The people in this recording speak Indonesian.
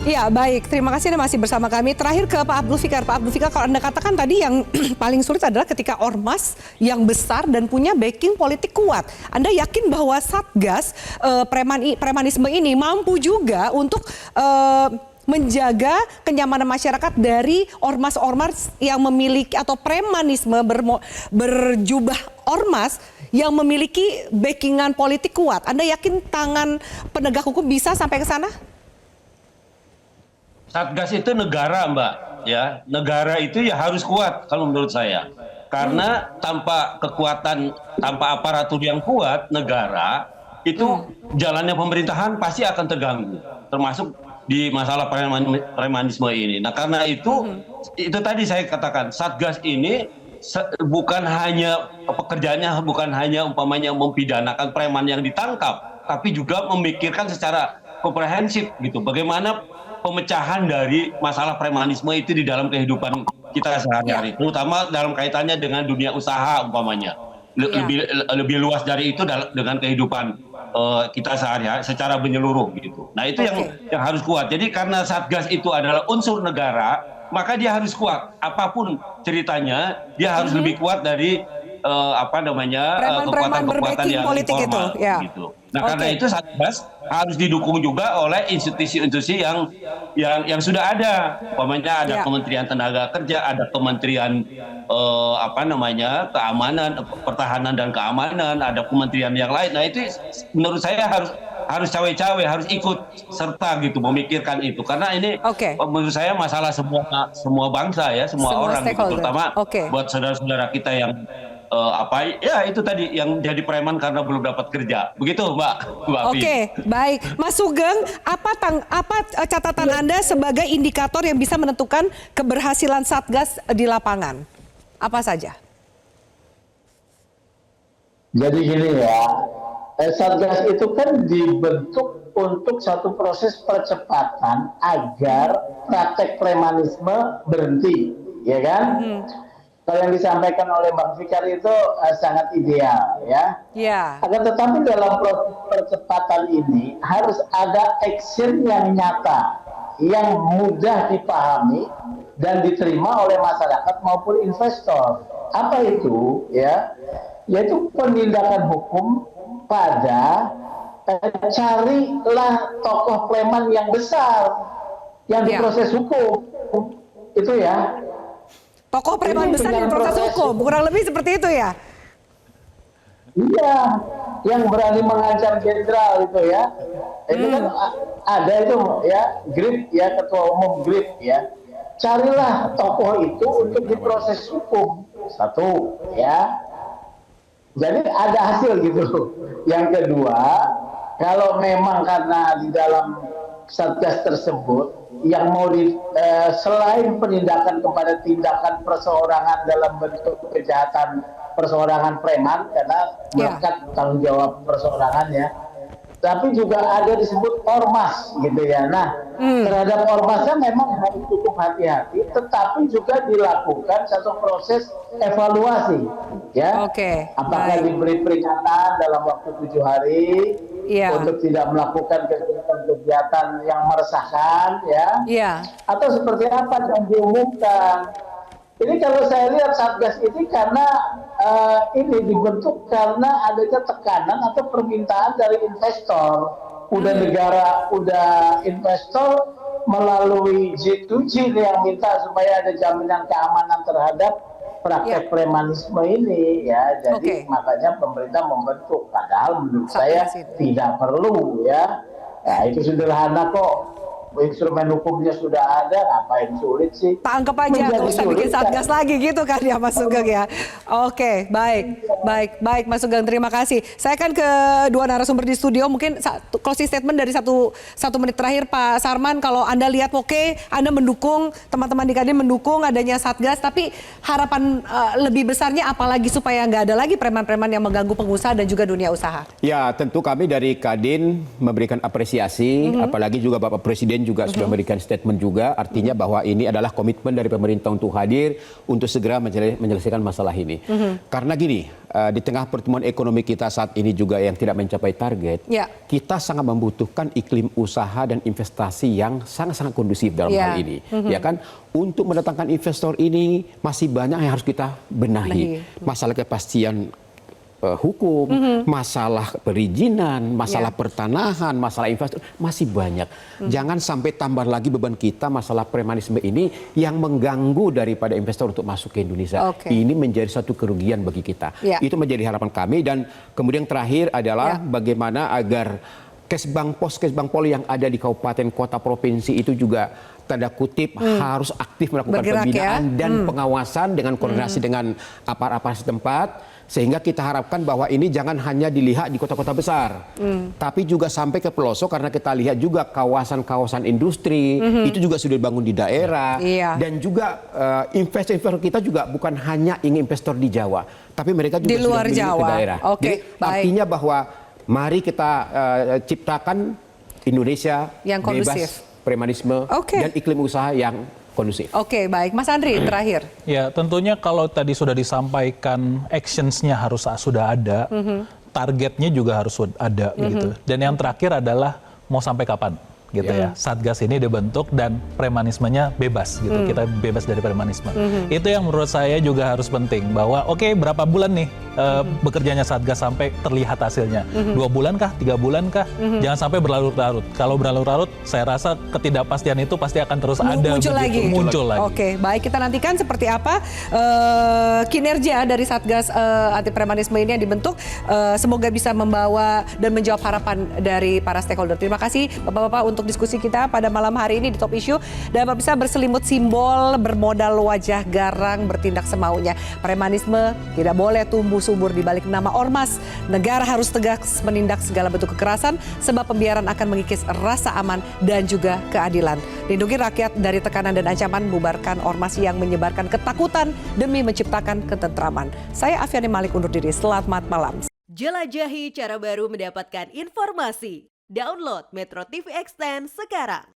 Ya, baik. Terima kasih Anda masih bersama kami. Terakhir ke Pak Abdul Fikar. Pak Abdul Fikar, kalau Anda katakan tadi yang paling sulit adalah ketika ormas yang besar dan punya backing politik kuat. Anda yakin bahwa Satgas premanisme ini mampu juga untuk menjaga kenyamanan masyarakat dari ormas-ormas yang memiliki atau premanisme berjubah ormas yang memiliki backingan politik kuat. Anda yakin tangan penegak hukum bisa sampai ke sana? Satgas itu negara, Mbak, ya. Negara itu ya harus kuat kalau menurut saya. Karena tanpa kekuatan, tanpa aparatur yang kuat negara, itu jalannya pemerintahan pasti akan terganggu. Termasuk di masalah premanisme ini. Nah, karena itu tadi saya katakan Satgas ini bukan hanya pekerjaannya bukan hanya umpamanya mempidanakan preman yang ditangkap, tapi juga memikirkan secara komprehensif gitu. Bagaimana pemecahan dari masalah premanisme itu di dalam kehidupan kita sehari-hari, terutama dalam kaitannya dengan dunia usaha umpamanya. Lebih luas dari itu dengan kehidupan kita sehari-hari secara menyeluruh gitu. Nah, itu yang harus kuat. Jadi karena Satgas itu adalah unsur negara, maka dia harus kuat. Apapun ceritanya, dia harus lebih kuat dari kekuatan-kekuatan yang informal gitu. Nah, karena itu Satgas harus didukung juga oleh institusi-institusi yang sudah ada. Umpamanya ada Kementerian Tenaga Kerja, ada Kementerian Keamanan, Pertahanan dan Keamanan, ada kementerian yang lain. Nah, itu menurut saya harus cawe-cawe, harus ikut serta gitu memikirkan itu. Karena ini menurut saya masalah semua bangsa ya, semua orang gitu, terutama buat saudara-saudara kita yang itu tadi yang jadi preman karena belum dapat kerja. Begitu, Mbak. Oke, baik. Mas Sugeng, apa catatan Anda sebagai indikator yang bisa menentukan keberhasilan Satgas di lapangan? Apa saja? Jadi gini ya, Satgas itu kan dibentuk untuk satu proses percepatan agar praktek premanisme berhenti, ya kan? Kalau yang disampaikan oleh Bang Fikar itu sangat ideal, ya. Akan tetapi dalam proses percepatan ini harus ada action yang nyata, yang mudah dipahami dan diterima oleh masyarakat maupun investor. Apa itu? Ya, yaitu penindakan hukum pada carilah tokoh preman yang besar yang diproses hukum, itu ya. Tokoh preman besar yang proses hukum, kurang lebih seperti itu ya? Iya, yang berani mengancam jenderal itu ya. Itu kan ada itu ya, GRIP ya, ketua umum GRIP ya. Carilah tokoh itu untuk diproses hukum. Satu ya. Jadi ada hasil gitu. Yang kedua, kalau memang karena di dalam Satgas tersebut yang mau selain penindakan kepada tindakan perseorangan dalam bentuk kejahatan perseorangan preman karena melekat tanggung jawab perseorangannya, tapi juga ada disebut ormas gitu ya. Nah, terhadap ormasnya memang harus cukup hati-hati, tetapi juga dilakukan satu proses evaluasi ya. Apakah diberi peringatan dalam waktu 7 hari untuk tidak melakukan kegiatan yang meresahkan ya, atau seperti apa yang diumumkan. Ini kalau saya lihat Satgas ini karena ini dibentuk karena adanya tekanan atau permintaan dari investor. Udah negara, udah investor melalui G2G yang minta supaya ada jaminan keamanan terhadap praktek premanisme ini ya. Jadi makanya pemerintah membentuk. Padahal menurut saya tidak perlu ya. Nah, itu sederhana kok. Instrumen hukumnya sudah ada, ngapain sulit sih? Tangkep aja, nggak usah bikin Satgas lagi gitu kan ya Mas Sugeng ya. Oke, baik Mas Sugeng, terima kasih. Saya akan ke dua narasumber di studio, mungkin closing statement dari satu menit terakhir Pak Sarman. Kalau Anda lihat Anda mendukung, teman-teman di Kadin mendukung adanya Satgas, tapi harapan lebih besarnya apalagi supaya nggak ada lagi preman-preman yang mengganggu pengusaha dan juga dunia usaha? Ya, tentu kami dari Kadin memberikan apresiasi, apalagi juga Bapak Presiden juga sudah memberikan statement juga, artinya bahwa ini adalah komitmen dari pemerintah untuk hadir untuk segera menyelesaikan masalah ini. Karena gini, di tengah pertumbuhan ekonomi kita saat ini juga yang tidak mencapai target, kita sangat membutuhkan iklim usaha dan investasi yang sangat-sangat kondusif dalam hal ini. Ya kan, untuk mendatangkan investor ini masih banyak yang harus kita benahi. Masalah kepastian hukum, masalah perizinan, masalah pertanahan, masalah infrastruktur masih banyak. Jangan sampai tambah lagi beban kita masalah premanisme ini yang mengganggu daripada investor untuk masuk ke Indonesia. Ini menjadi satu kerugian bagi kita. Itu menjadi harapan kami. Dan kemudian terakhir adalah bagaimana agar kesbang pol yang ada di kabupaten, kota, provinsi itu juga tanda kutip harus aktif melakukan pembinaan dan pengawasan dengan koordinasi dengan aparat-aparat setempat. Sehingga kita harapkan bahwa ini jangan hanya dilihat di kota-kota besar, tapi juga sampai ke pelosok, karena kita lihat juga kawasan-kawasan industri itu juga sudah dibangun di daerah, dan juga investor kita juga bukan hanya ingin investor di Jawa, tapi mereka juga di luar sudah Jawa. Ke daerah. Jadi artinya bahwa mari kita ciptakan Indonesia yang bebas premanisme dan iklim usaha yang kondusif. Oke, baik. Mas Andri, terakhir. Ya, tentunya kalau tadi sudah disampaikan actions-nya harus sudah ada, targetnya juga harus ada gitu. Dan yang terakhir adalah mau sampai kapan gitu ya. Satgas ini dibentuk dan premanismenya bebas gitu. Kita bebas dari premanisme. Itu yang menurut saya juga harus penting, bahwa berapa bulan nih bekerjanya Satgas sampai terlihat hasilnya. 2 bulan kah? 3 bulan kah? Jangan sampai berlarut-larut. Kalau berlarut-larut, saya rasa ketidakpastian itu pasti akan terus ada muncul lagi. Oke, baik, kita nantikan seperti apa kinerja dari Satgas anti premanisme ini yang dibentuk. Semoga bisa membawa dan menjawab harapan dari para stakeholder. Terima kasih Bapak-bapak untuk diskusi kita pada malam hari ini di Top Issue. Dan bisa berselimut simbol, bermodal wajah garang, bertindak semaunya. Premanisme tidak boleh tumbuh subur di balik nama ormas. Negara harus tegas menindak segala bentuk kekerasan, sebab pembiaran akan mengikis rasa aman dan juga keadilan. Lindungi rakyat dari tekanan dan ancaman, bubarkan ormas yang menyebarkan ketakutan demi menciptakan ketentraman. Saya Afiani Malik undur diri. Selamat malam. Jelajahi cara baru mendapatkan informasi. Download Metro TV Extend sekarang.